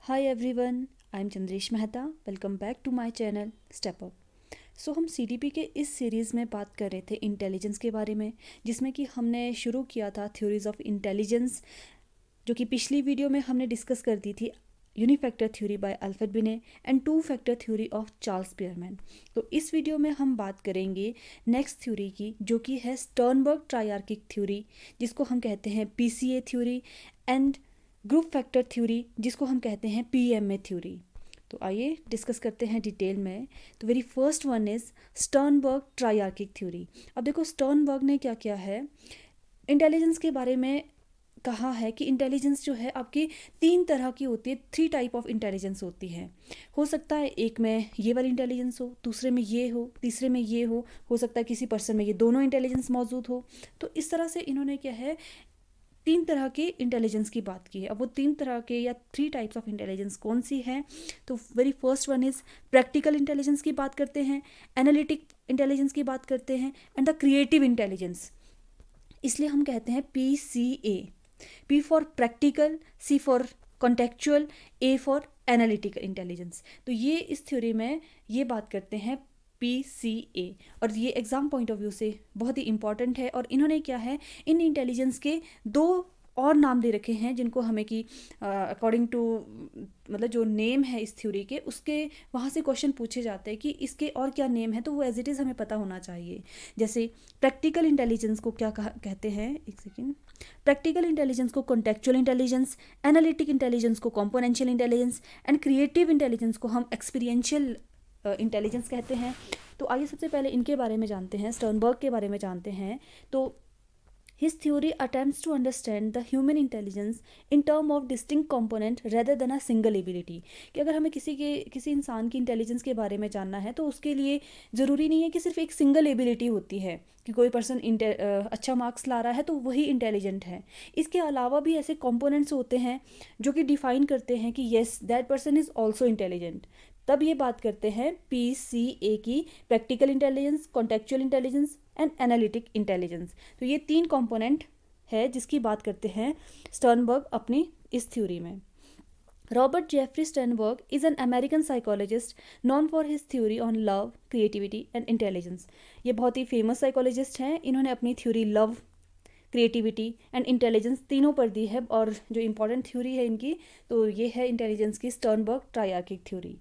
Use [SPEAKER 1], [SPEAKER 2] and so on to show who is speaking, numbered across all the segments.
[SPEAKER 1] Hi everyone, I'm Chandresh Mehta. Welcome back to my channel Step Up. हम CDP के इस series में बात कर रहे थे इंटेलिजेंस के बारे में, जिसमें कि हमने शुरू किया था थ्योरीज ऑफ इंटेलिजेंस, जो कि पिछली वीडियो में हमने डिस्कस कर दी थी यूनिफैक्टर थ्योरी बाय अल्फ्रेड बिने and two factor theory of Charles Spearman. तो इस वीडियो में हम बात करेंगे नेक्स्ट थ्योरी की, जो कि है स्टर्नबर्ग ट्राइआर्किक थ्योरी, जिसको हम कहते हैं PCA theory, and group factor theory, जिसको हम कहते हैं PMA थ्योरी। तो आइए डिस्कस करते हैं डिटेल में। तो very first one is Sternberg triarchic theory. अब देखो स्टर्नबर्ग ने क्या किया है, इंटेलिजेंस के बारे में कहा है कि इंटेलिजेंस जो है आपकी 3 तरह की होती है, 3 टाइप ऑफ इंटेलिजेंस होती है। हो सकता है एक में ये वाली इंटेलिजेंस हो, दूसरे में ये हो, तीसरे में ये हो सकता है किसी पर्सन में ये दोनों इंटेलिजेंस मौजूद हो। तो इस तरह से इन्होंने क्या है 3 तरह के इंटेलिजेंस की बात की है। अब वो 3 तरह के या 3 टाइप्स ऑफ इंटेलिजेंस कौन सी है, तो very first one is practical intelligence की बात करते हैं, एनालिटिक इंटेलिजेंस की बात करते हैं, एंड द क्रिएटिव इंटेलिजेंस। इसलिए हम कहते हैं PCA, P for practical, C for contextual, A for analytical intelligence. तो ये इस थ्योरी में ये बात करते हैं PCA, और ये एग्ज़ाम पॉइंट ऑफ व्यू से बहुत ही इंपॉर्टेंट है। और इन्होंने क्या है इन इंटेलिजेंस के 2 और नाम दे रखे हैं, जिनको हमें कि अकॉर्डिंग टू मतलब जो नेम है इस थ्योरी के, उसके वहाँ से क्वेश्चन पूछे जाते हैं कि इसके और क्या नेम है, तो वो एज इट इज़ हमें पता होना चाहिए। जैसे प्रैक्टिकल इंटेलिजेंस को क्या कहते हैं, एक सेकेंड, प्रैक्टिकल इंटेलिजेंस को कॉन्टेक्चुअल इंटेलिजेंस, एनालिटिक इंटेलिजेंस को कॉम्पोनेंशियल इंटेलिजेंस, एंड क्रिएटिव इंटेलिजेंस को हम एक्सपीरियंशियल इंटेलिजेंस कहते हैं। तो आइए सबसे पहले इनके बारे में जानते हैं, स्टर्नबर्ग के बारे में जानते हैं। तो His theory attempts to understand the human intelligence in terms of distinct component rather than a single ability। कि अगर हमें किसी इंसान की इंटेलिजेंस के बारे में जानना है तो उसके लिए ज़रूरी नहीं है कि सिर्फ एक सिंगल एबिलिटी होती है कि कोई पर्सन अच्छा मार्क्स ला रहा है तो वही इंटेलिजेंट है। इसके अलावा भी ऐसे कंपोनेंट्स होते हैं जो कि डिफाइन करते हैं कि yes that person is also intelligent. तब ये बात करते हैं PCA की, practical intelligence, contextual intelligence and analytic intelligence. तो ये 3 कंपोनेंट है जिसकी बात करते हैं स्टर्नबर्ग अपनी इस थ्योरी में। Robert Jeffrey Sternberg is an American psychologist known for his theory on love, creativity and intelligence. ये बहुत ही फेमस साइकोलॉजिस्ट हैं। इन्होंने अपनी theory love, creativity and intelligence तीनों पर दी है। और जो इम्पॉर्टेंट थ्योरी है इनकी, तो ये है इंटेलिजेंस की Sternberg triarchic theory.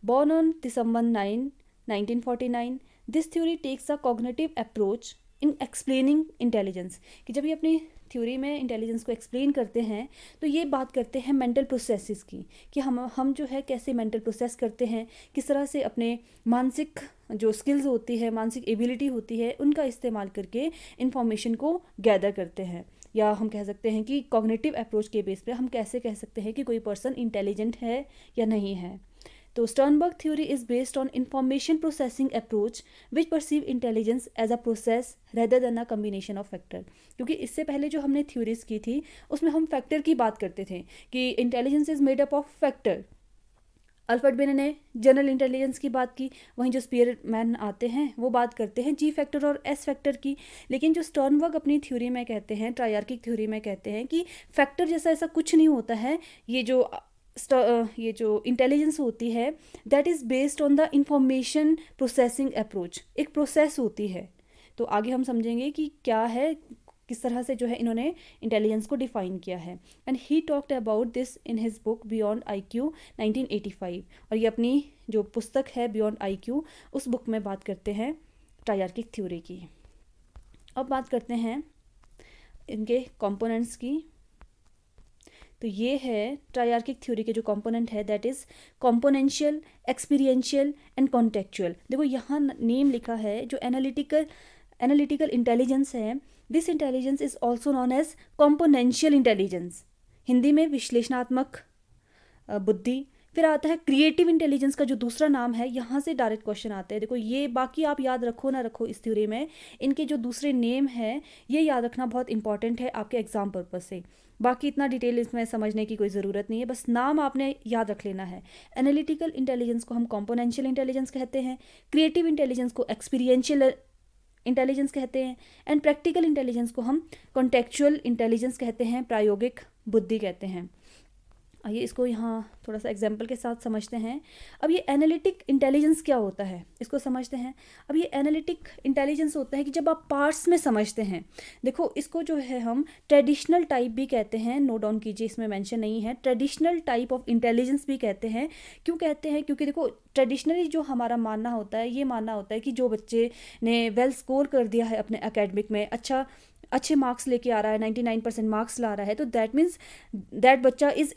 [SPEAKER 1] Born on December 9, 1949, this theory takes a cognitive approach in explaining intelligence। कि जब ये अपनी थ्योरी में इंटेलिजेंस को एक्सप्लेन करते हैं तो ये बात करते हैं मेंटल प्रोसेसेस की, कि हम जो है कैसे मेंटल प्रोसेस करते हैं, किस तरह से अपने मानसिक जो स्किल्स होती है, मानसिक एबिलिटी होती है, उनका इस्तेमाल करके इंफॉर्मेशन को गैदर करते हैं। या हम कह सकते हैं कि कॉग्निटिव अप्रोच के बेस पे हम कैसे कह सकते हैं कि कोई पर्सन इंटेलिजेंट है या नहीं है। तो Sternberg theory is based on information processing approach which perceive intelligence as a process rather than a combination of factor. क्योंकि इससे पहले जो हमने थ्योरीज की थी उसमें हम फैक्टर की बात करते थे कि intelligence is made up of factor. Alfred बिने ने जनरल इंटेलिजेंस की बात की, वहीं जो स्पीयरमैन आते हैं वो बात करते हैं G फैक्टर और S फैक्टर की। लेकिन जो स्टर्नबर्ग अपनी थ्योरी में कहते हैं, ट्राइआर्किक थ्योरी में कहते हैं कि फैक्टर जैसा ऐसा कुछ नहीं होता है। ये जो इंटेलिजेंस होती है that is based on the information processing approach, एक प्रोसेस होती है। तो आगे हम समझेंगे कि क्या है, किस तरह से जो है इन्होंने इंटेलिजेंस को डिफाइन किया है। And he talked about this in his book beyond IQ 1985। और ये अपनी जो पुस्तक है बियॉन्ड IQ, उस बुक में बात करते हैं ट्राइआर्किक थ्योरी की। अब बात करते हैं इनके कंपोनेंट्स की। तो ये है ट्राइआर्किक थ्योरी के जो कंपोनेंट है that is componential, experiential and contextual. देखो यहाँ नेम लिखा है जो एनालिटिकल इंटेलिजेंस है, this intelligence is also known as componential intelligence, Hindi में विश्लेषणात्मक बुद्धि। फिर आता है क्रिएटिव इंटेलिजेंस का जो दूसरा नाम है, यहाँ से डायरेक्ट क्वेश्चन आते हैं। देखो ये बाकी आप याद रखो ना रखो इस थ्योरी में, इनके जो दूसरे नेम है ये याद रखना बहुत इंपॉर्टेंट है आपके एग्जाम पर्पज से। बाकी इतना डिटेल इसमें समझने की कोई ज़रूरत नहीं है, बस नाम आपने याद रख लेना है। एनालिटिकल इंटेलिजेंस को हम कॉम्पोनेंशियल इंटेलिजेंस कहते हैं, क्रिएटिव इंटेलिजेंस को एक्सपीरियंशियल इंटेलिजेंस कहते हैं, एंड प्रैक्टिकल इंटेलिजेंस को हम कॉन्टेक्चुअल इंटेलिजेंस कहते हैं, प्रायोगिक बुद्धि कहते हैं। आइए इसको यहाँ थोड़ा सा एग्जाम्पल के साथ समझते हैं। अब ये एनालिटिक इंटेलिजेंस क्या होता है, इसको समझते हैं। अब ये एनालिटिक इंटेलिजेंस होता है कि जब आप पार्ट्स में समझते हैं। देखो इसको जो है हम ट्रेडिशनल टाइप भी कहते हैं, नोट डाउन कीजिए, इसमें मेंशन नहीं है। ट्रेडिशनल टाइप ऑफ इंटेलिजेंस भी कहते हैं। क्यों कहते हैं? क्योंकि देखो ट्रेडिशनली जो हमारा मानना होता है, ये मानना होता है कि जो बच्चे ने वेल स्कोर कर दिया है अपने एकेडमिक में, अच्छे मार्क्स लेके आ रहा है, 99% मार्क्स ला रहा है, तो दैट मीन्स दैट बच्चा इज़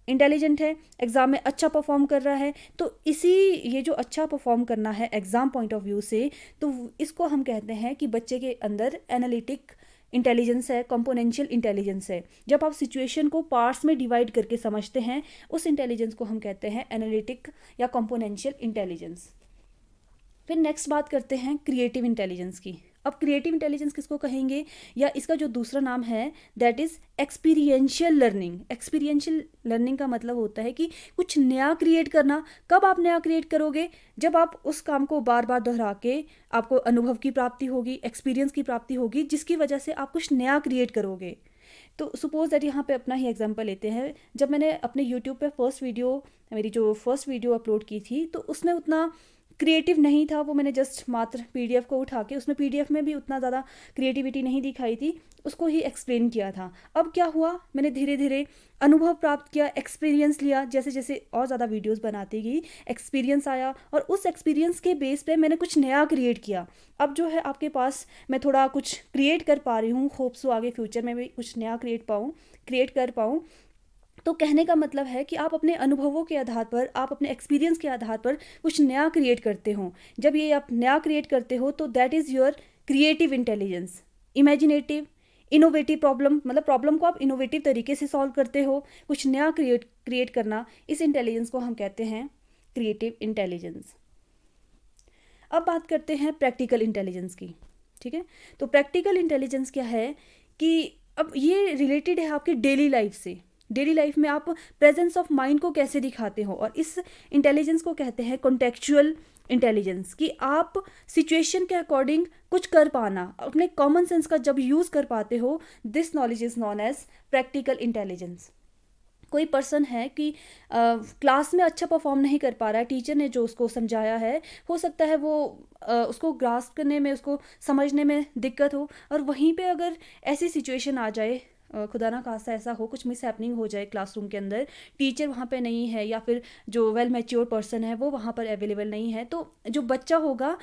[SPEAKER 1] इंटेलिजेंट है, एग्ज़ाम में अच्छा परफॉर्म कर रहा है। तो ये जो अच्छा परफॉर्म करना है एग्ज़ाम पॉइंट ऑफ व्यू से, तो इसको हम कहते हैं कि बच्चे के अंदर एनालिटिक इंटेलिजेंस है, कंपोनेंशियल इंटेलिजेंस है। जब आप सिचुएशन को पार्ट्स में डिवाइड करके समझते हैं, उस इंटेलिजेंस को हम कहते हैं एनालिटिक या कंपोनेंशियल इंटेलिजेंस। फिर नेक्स्ट बात करते हैं क्रिएटिव इंटेलिजेंस की। अब क्रिएटिव इंटेलिजेंस किसको कहेंगे, या इसका जो दूसरा नाम है that is experiential learning. Experiential learning का मतलब होता है कि कुछ नया क्रिएट करना। कब आप नया क्रिएट करोगे? जब आप उस काम को बार बार दोहरा के आपको अनुभव की प्राप्ति होगी, एक्सपीरियंस की प्राप्ति होगी, जिसकी वजह से आप कुछ नया क्रिएट करोगे। तो सपोज दैट यहाँ पे अपना ही एग्जांपल लेते हैं। जब मैंने अपने यूट्यूब पे मेरी जो फर्स्ट वीडियो अपलोड की थी, तो उसमें उतना क्रिएटिव नहीं था। वो मैंने जस्ट मात्र पीडीएफ को उठा के, उसमें पीडीएफ में भी उतना ज़्यादा क्रिएटिविटी नहीं दिखाई थी, उसको ही एक्सप्लेन किया था। अब क्या हुआ, मैंने धीरे धीरे अनुभव प्राप्त किया, एक्सपीरियंस लिया। जैसे जैसे और ज़्यादा वीडियोस बनाती गई, एक्सपीरियंस आया, और उस एक्सपीरियंस के बेस पे मैंने कुछ नया क्रिएट किया। अब जो है आपके पास मैं थोड़ा कुछ क्रिएट कर पा रही हूँ। होप सो आगे फ्यूचर में भी कुछ नया क्रिएट कर पाऊँ। तो कहने का मतलब है कि आप अपने अनुभवों के आधार पर, आप अपने एक्सपीरियंस के आधार पर कुछ नया क्रिएट करते हो। जब ये आप नया क्रिएट करते हो, तो that is your creative intelligence. Imaginative, innovative problem, मतलब प्रॉब्लम को आप इनोवेटिव तरीके से सॉल्व करते हो। कुछ नया क्रिएट करना, इस इंटेलिजेंस को हम कहते हैं क्रिएटिव इंटेलिजेंस। अब बात करते हैं प्रैक्टिकल इंटेलिजेंस की। ठीक है, तो प्रैक्टिकल इंटेलिजेंस क्या है कि अब ये रिलेटेड है आपके डेली लाइफ से। डेली लाइफ में आप प्रेजेंस ऑफ माइंड को कैसे दिखाते हो, और इस इंटेलिजेंस को कहते हैं कॉन्टेक्चुअल इंटेलिजेंस। कि आप सिचुएशन के अकॉर्डिंग कुछ कर पाना, अपने कॉमन सेंस का जब यूज़ कर पाते हो, this knowledge is known as practical intelligence. कोई पर्सन है कि क्लास में अच्छा परफॉर्म नहीं कर पा रहा है, टीचर ने जो उसको समझाया है, हो सकता है वो उसको ग्रास्प करने में, उसको समझने में दिक्कत हो, और वहीं पे अगर ऐसी सिचुएशन आ जाए, खुदा ना खास्ता ऐसा हो, कुछ मिस हैपनिंग हो जाए क्लासरूम के अंदर, टीचर वहाँ पे नहीं है, या फिर जो वेल मैच्योर पर्सन है वो वहाँ पर अवेलेबल नहीं है, तो जो बच्चा होगा,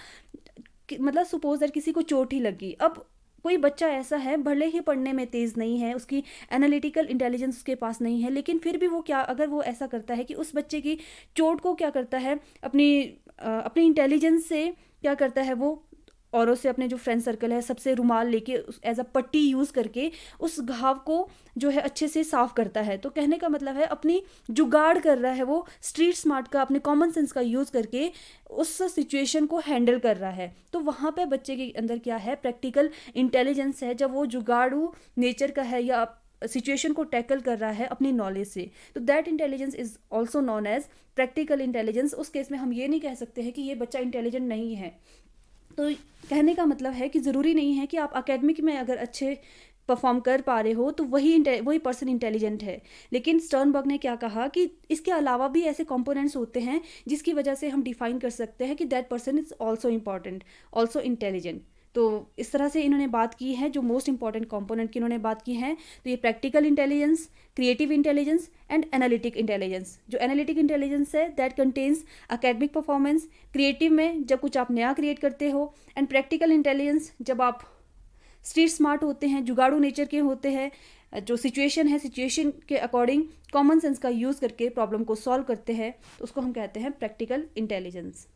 [SPEAKER 1] मतलब सपोज दैट किसी को चोट ही लगी। अब कोई बच्चा ऐसा है, भले ही पढ़ने में तेज़ नहीं है, उसकी एनालिटिकल इंटेलिजेंस उसके पास नहीं है, लेकिन फिर भी वो क्या, अगर वो ऐसा करता है कि उस बच्चे की चोट को क्या करता है, अपनी इंटेलिजेंस से क्या करता है, वो औरों से, अपने जो फ्रेंड सर्कल है सबसे रुमाल लेके एज अ पट्टी यूज़ करके उस घाव को जो है अच्छे से साफ़ करता है। तो कहने का मतलब है अपनी जुगाड़ कर रहा है वो, स्ट्रीट स्मार्ट का, अपने कॉमन सेंस का यूज़ करके उस सिचुएशन को हैंडल कर रहा है। तो वहाँ पे बच्चे के अंदर क्या है, प्रैक्टिकल इंटेलिजेंस है, जब वो जुगाड़ू नेचर का है या सिचुएशन को टैकल कर रहा है अपनी नॉलेज से। तो that intelligence is also known as practical intelligence. उस केस में हम ये नहीं कह सकते हैं कि ये बच्चा इंटेलिजेंट नहीं है। तो कहने का मतलब है कि ज़रूरी नहीं है कि आप एकेडमिक में अगर अच्छे परफॉर्म कर पा रहे हो तो वही पर्सन इंटेलिजेंट है। लेकिन स्टर्नबर्ग ने क्या कहा कि इसके अलावा भी ऐसे कंपोनेंट्स होते हैं जिसकी वजह से हम डिफाइन कर सकते हैं कि that person is also important, also intelligent. तो इस तरह से इन्होंने बात की है, जो मोस्ट इंपॉर्टेंट कंपोनेंट की इन्होंने बात की है। तो ये practical intelligence, creative intelligence and analytic intelligence. जो एनालिटिक इंटेलिजेंस है that contains academic performance, creative में जब कुछ आप नया क्रिएट करते हो, एंड प्रैक्टिकल इंटेलिजेंस जब आप स्ट्रीट स्मार्ट होते हैं, जुगाड़ू नेचर के होते हैं, जो सिचुएशन है, सिचुएशन के अकॉर्डिंग कॉमन सेंस का यूज़ करके प्रॉब्लम को सॉल्व करते हैं, तो उसको हम कहते हैं प्रैक्टिकल इंटेलिजेंस।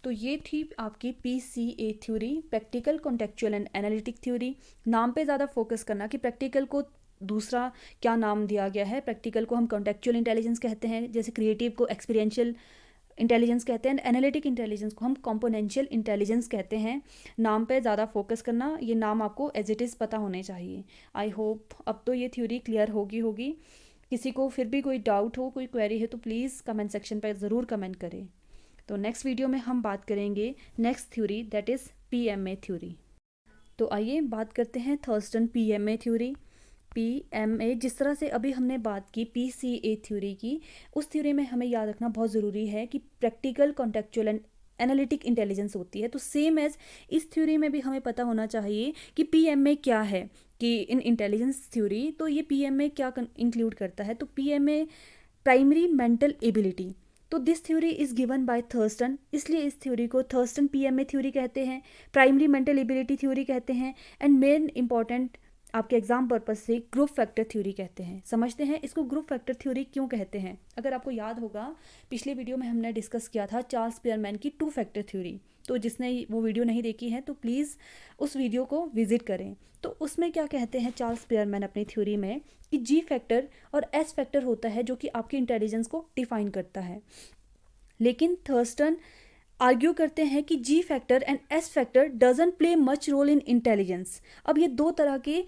[SPEAKER 1] तो ये थी आपकी PCA theory, practical, contextual and analytic theory. नाम पे ज़्यादा फोकस करना कि प्रैक्टिकल को दूसरा क्या नाम दिया गया है। प्रैक्टिकल को हम कॉन्टेक्चुअल इंटेलिजेंस कहते हैं, जैसे क्रिएटिव को एक्सपीरियंशियल इंटेलिजेंस कहते हैं, एनालिटिक इंटेलिजेंस को हम कंपोनेंशियल इंटेलिजेंस कहते हैं। नाम पे ज़्यादा फोकस करना, ये नाम आपको एज इट इज़ पता होने चाहिए। आई होप अब तो ये थ्योरी क्लियर होगी। किसी को फिर भी कोई डाउट हो, कोई क्वेरी है, तो प्लीज़ कमेंट सेक्शन पर ज़रूर कमेंट करें। तो नेक्स्ट वीडियो में हम बात करेंगे next theory, that is PMA theory. तो आइए बात करते हैं थर्स्टन PMA थ्योरी। PMA, जिस तरह से अभी हमने बात की PCA थ्योरी की, उस थ्योरी में हमें याद रखना बहुत ज़रूरी है कि practical, contextual and analytic intelligence होती है। तो सेम एज इस थ्योरी में भी हमें पता होना चाहिए कि PMA क्या है, कि इन इंटेलिजेंस थ्योरी तो ये PMA क्या इंक्लूड करता है। तो PMA प्राइमरी मेंटल एबिलिटी, तो this theory is given by Thurston, इसलिए इस थ्योरी को थर्स्टन PMA थ्योरी कहते हैं, प्राइमरी मेंटल एबिलिटी थ्योरी कहते हैं, एंड मेन इंपॉर्टेंट आपके एग्जाम पर्पज से ग्रुप फैक्टर थ्योरी कहते हैं। समझते हैं इसको ग्रुप फैक्टर थ्योरी क्यों कहते हैं। अगर आपको याद होगा, पिछले वीडियो में हमने डिस्कस किया था चार्ल्स स्पीयरमैन की टू फैक्टर थ्योरी, तो जिसने वो वीडियो नहीं देखी है तो प्लीज़ उस वीडियो को विजिट करें। तो उसमें क्या कहते हैं चार्ल्स स्पीयरमैन अपनी थ्योरी में कि G फैक्टर और S फैक्टर होता है जो कि आपकी इंटेलिजेंस को डिफाइन करता है, लेकिन थर्स्टन आर्ग्यू करते हैं कि G factor and S factor doesn't play much role in intelligence. अब ये दो तरह के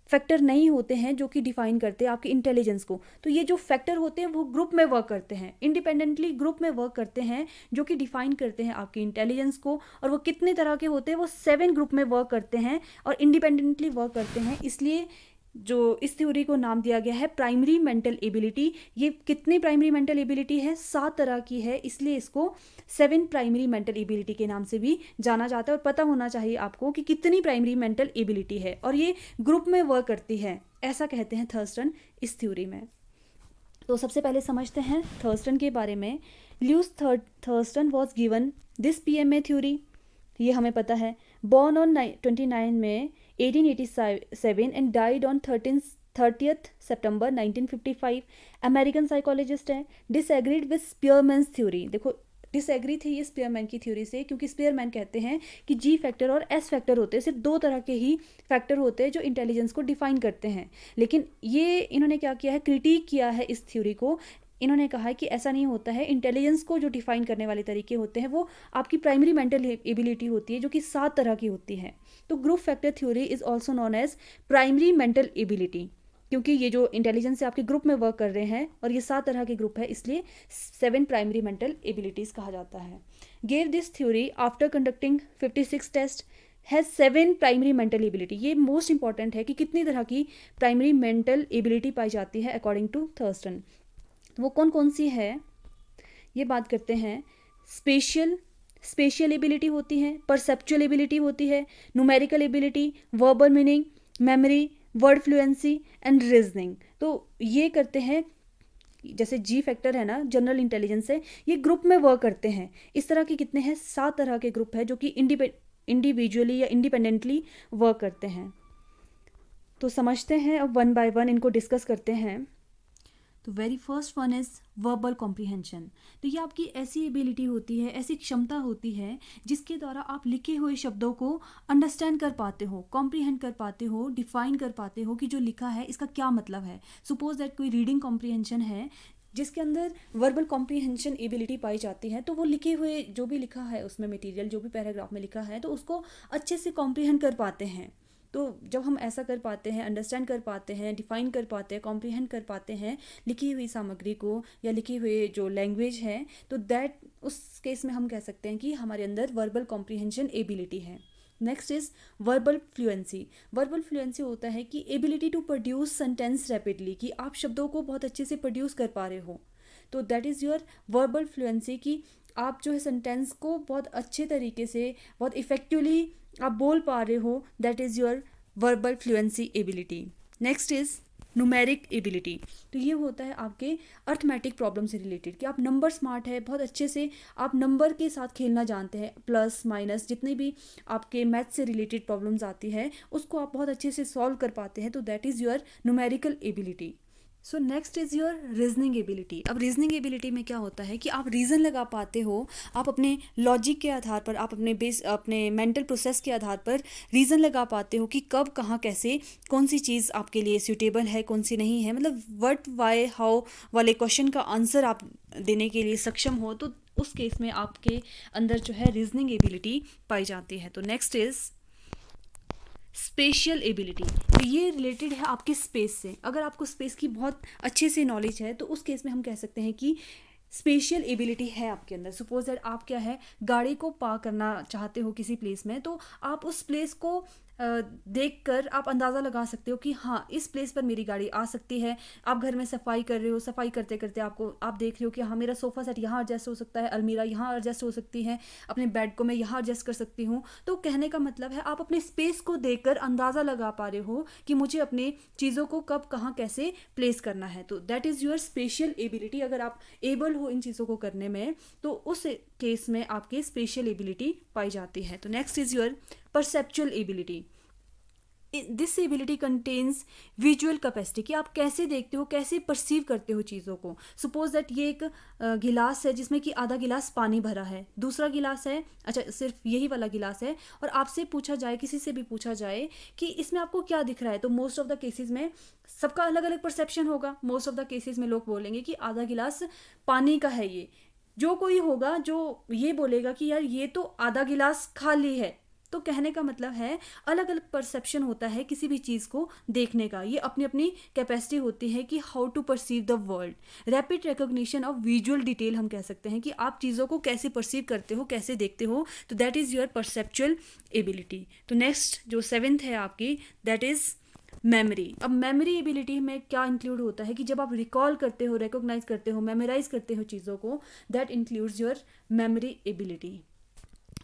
[SPEAKER 1] फैक्टर नहीं होते हैं जो कि डिफाइन करते हैं आपकी इंटेलिजेंस को। तो ये जो फैक्टर होते हैं वो ग्रुप में वर्क करते हैं, इंडिपेंडेंटली ग्रुप में वर्क करते हैं, जो कि डिफाइन करते हैं आपकी इंटेलिजेंस को। और वो कितने तरह के होते हैं, वो 7 ग्रुप में वर्क करते हैं और इंडिपेंडेंटली वर्क करते हैं। इसलिए जो इस थ्योरी को नाम दिया गया है प्राइमरी मेंटल एबिलिटी। ये कितनी प्राइमरी मेंटल एबिलिटी है, 7 तरह की है, इसलिए इसको 7 प्राइमरी मेंटल एबिलिटी के नाम से भी जाना जाता है। और पता होना चाहिए आपको कि कितनी प्राइमरी मेंटल एबिलिटी है और ये ग्रुप में वर्क करती है, ऐसा कहते हैं थर्स्टन इस थ्योरी में। तो सबसे पहले समझते हैं थर्स्टन के बारे में। Luce Thurston was given this PMA theory, ये हमें पता है। बॉर्न ऑन 29 में 1887 and died on 30th September 1955, American psychologist है। डिसएग्रीड विद स्पीयरमैन्स थ्योरी, देखो डिसएग्री थे ये स्पीयरमैन की थ्योरी से, क्योंकि स्पीयरमैन कहते हैं कि G फैक्टर और S फैक्टर होते हैं, सिर्फ 2 तरह के ही फैक्टर होते हैं जो इंटेलिजेंस को डिफाइन करते हैं। लेकिन ये इन्होंने क्या किया है, क्रिटिक किया है इस थ्योरी को। इन्होंने कहा है कि ऐसा नहीं होता है, इंटेलिजेंस को जो डिफाइन करने वाले तरीके होते हैं वो आपकी प्राइमरी मेंटल एबिलिटी होती है, जो कि 7 तरह की होती है। तो group factor theory is also known as primary mental ability, क्योंकि ये जो इंटेलिजेंस है आपके ग्रुप में वर्क कर रहे हैं और ये 7 तरह के ग्रुप है, इसलिए 7 प्राइमरी मेंटल एबिलिटीज कहा जाता है। Gave this theory after conducting 56 test, has 7 primary mental ability. ये मोस्ट इंपॉर्टेंट है कि कितनी तरह की प्राइमरी मेंटल एबिलिटी पाई जाती है अकॉर्डिंग टू थर्स्टन। वो कौन कौन सी है ये बात करते हैं। स्पेशियल एबिलिटी होती है, परसेप्चुअल एबिलिटी होती है, numerical ability, verbal meaning, memory, word fluency and reasoning. तो ये करते हैं, जैसे G फैक्टर है ना, जनरल इंटेलिजेंस है, ये ग्रुप में वर्क करते हैं। इस तरह के कितने हैं, 7 तरह के ग्रुप है जो कि इंडिविजुअली या इंडिपेंडेंटली वर्क करते हैं। तो समझते हैं, अब 1 बाय 1 इनको डिस्कस करते हैं। तो very first one is verbal comprehension. तो ये आपकी ऐसी एबिलिटी होती है, ऐसी क्षमता होती है जिसके द्वारा आप लिखे हुए शब्दों को अंडरस्टैंड कर पाते हो, कॉम्प्रीहेंड कर पाते हो, डिफाइन कर पाते हो कि जो लिखा है इसका क्या मतलब है। सपोज दैट कोई रीडिंग कॉम्प्रीहेंशन है जिसके अंदर वर्बल कॉम्प्रीहेंशन एबिलिटी पाई जाती है, तो वो लिखे हुए जो भी लिखा है उसमें मटेरियल, जो भी पैराग्राफ में लिखा है, तो उसको अच्छे से कॉम्प्रीहेंड कर पाते हैं। तो जब हम ऐसा कर पाते हैं, अंडरस्टैंड कर पाते हैं, डिफाइन कर पाते हैं, कॉम्प्रीहेंड कर पाते हैं लिखी हुई सामग्री को या लिखी हुई जो लैंग्वेज है, तो दैट उस केस में हम कह सकते हैं कि हमारे अंदर वर्बल कॉम्प्रीहेंशन एबिलिटी है। Next is verbal fluency. Verbal fluency होता है कि ability to produce sentence rapidly, कि आप शब्दों को बहुत अच्छे से प्रोड्यूस कर पा रहे हो, तो that is your verbal fluency, कि आप जो है सेंटेंस को बहुत अच्छे तरीके से, बहुत इफेक्टिवली आप बोल पा रहे हो, that is your verbal fluency ability. Next is numeric ability. तो ये होता है आपके अर्थमेटिक प्रॉब्लम से रिलेटेड, कि आप नंबर स्मार्ट है, बहुत अच्छे से आप नंबर के साथ खेलना जानते हैं, प्लस माइनस जितने भी आपके मैथ से रिलेटेड प्रॉब्लम्स आती है उसको आप बहुत अच्छे से सॉल्व कर पाते हैं, तो that is your numerical ability. So next is your reasoning ability. अब रीजनिंग एबिलिटी में क्या होता है कि आप रीज़न लगा पाते हो, आप अपने लॉजिक के आधार पर, आप अपने मेंटल प्रोसेस के आधार पर रीज़न लगा पाते हो कि कब, कहाँ, कैसे, कौन सी चीज़ आपके लिए सूटेबल है, कौन सी नहीं है। मतलब व्हाट, वाई, हाउ वाले क्वेश्चन का आंसर आप देने के लिए सक्षम हो, तो उस केस में आपके अंदर जो है रीजनिंग एबिलिटी पाई जाती है। तो नेक्स्ट इज़ स्पेशियल एबिलिटी। तो ये रिलेटेड है आपके स्पेस से। अगर आपको स्पेस की बहुत अच्छे से नॉलेज है तो उस केस में हम कह सकते हैं कि स्पेशियल एबिलिटी है आपके अंदर। सपोज दैट आप क्या है, गाड़ी को पार्क करना चाहते हो किसी प्लेस में, तो आप उस प्लेस को देखकर आप अंदाज़ा लगा सकते हो कि हाँ, इस प्लेस पर मेरी गाड़ी आ सकती है। आप घर में सफाई कर रहे हो, सफाई करते करते आप देख रहे हो कि हाँ, मेरा सोफ़ा सेट यहाँ एडजस्ट हो सकता है, अलमीरा यहाँ एडजस्ट हो सकती है, अपने बेड को मैं यहाँ एडजस्ट कर सकती हूँ। तो कहने का मतलब है आप अपने स्पेस को देखकर अंदाज़ा लगा पा रहे हो कि मुझे अपने चीज़ों को कब कहाँ कैसे प्लेस करना है। तो that is your spatial ability. अगर आप एबल हो इन चीज़ों को करने में तो उस केस में आपकी स्पेशियल एबिलिटी पाई जाती है। तो next is your perceptual ability. This ability contains visual capacity, कि आप कैसे देखते हो, कैसे परसीव करते हो चीज़ों को। सपोज दैट ये एक गिलास है जिसमें कि आधा गिलास पानी भरा है, दूसरा गिलास है, अच्छा सिर्फ यही वाला गिलास है, और आपसे पूछा जाए, किसी से भी पूछा जाए कि इसमें आपको क्या दिख रहा है, तो मोस्ट ऑफ द केसेस में सबका अलग अलग परसेप्शन होगा। मोस्ट ऑफ द केसेस में लोग बोलेंगे कि आधा गिलास पानी का है। ये जो कोई होगा जो ये बोलेगा कि यार ये तो आधा गिलास खाली है। तो कहने का मतलब है अलग अलग परसेप्शन होता है किसी भी चीज़ को देखने का। ये अपनी अपनी कैपेसिटी होती है कि how to perceive the world. Rapid recognition of visual detail हम कह सकते हैं कि आप चीज़ों को कैसे परसीव करते हो, कैसे देखते हो। तो that is your perceptual ability. तो नेक्स्ट जो 7th है आपकी, दैट इज़ मेमोरी। अब मेमोरी एबिलिटी में क्या इंक्लूड होता है कि जब आप रिकॉल करते हो, रिकॉग्नाइज करते हो, मेमोराइज करते हो चीज़ों को, that includes your memory ability.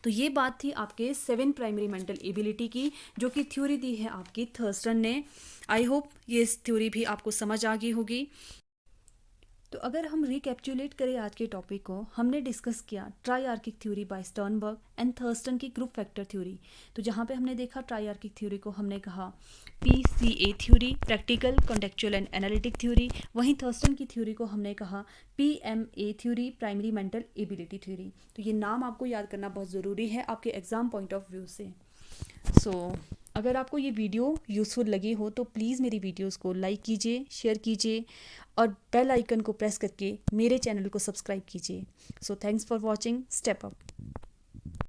[SPEAKER 1] तो ये बात थी आपके 7 प्राइमरी मेंटल एबिलिटी की, जो कि थ्योरी दी है आपकी थर्स्टन ने। आई होप ये इस थ्योरी भी आपको समझ आ गई होगी। तो अगर हम रिकैप्चुलेट करें आज के टॉपिक को, हमने डिस्कस किया triarchic theory by Sternberg and Thurstone की ग्रुप फैक्टर थ्योरी। तो जहाँ पे हमने देखा ट्राइआर्किक थ्योरी को हमने कहा PCA theory, practical contextual and analytic theory. वहीं थर्स्टन की थ्योरी को हमने कहा PMA theory, primary mental ability theory. तो ये नाम आपको याद करना बहुत ज़रूरी है आपके एग्ज़ाम पॉइंट ऑफ व्यू से। अगर आपको ये वीडियो यूज़फुल लगी हो तो प्लीज़ मेरी वीडियोस को लाइक कीजिए, शेयर कीजिए और बेल आइकन को प्रेस करके मेरे चैनल को सब्सक्राइब कीजिए। Thanks for watching. Step up.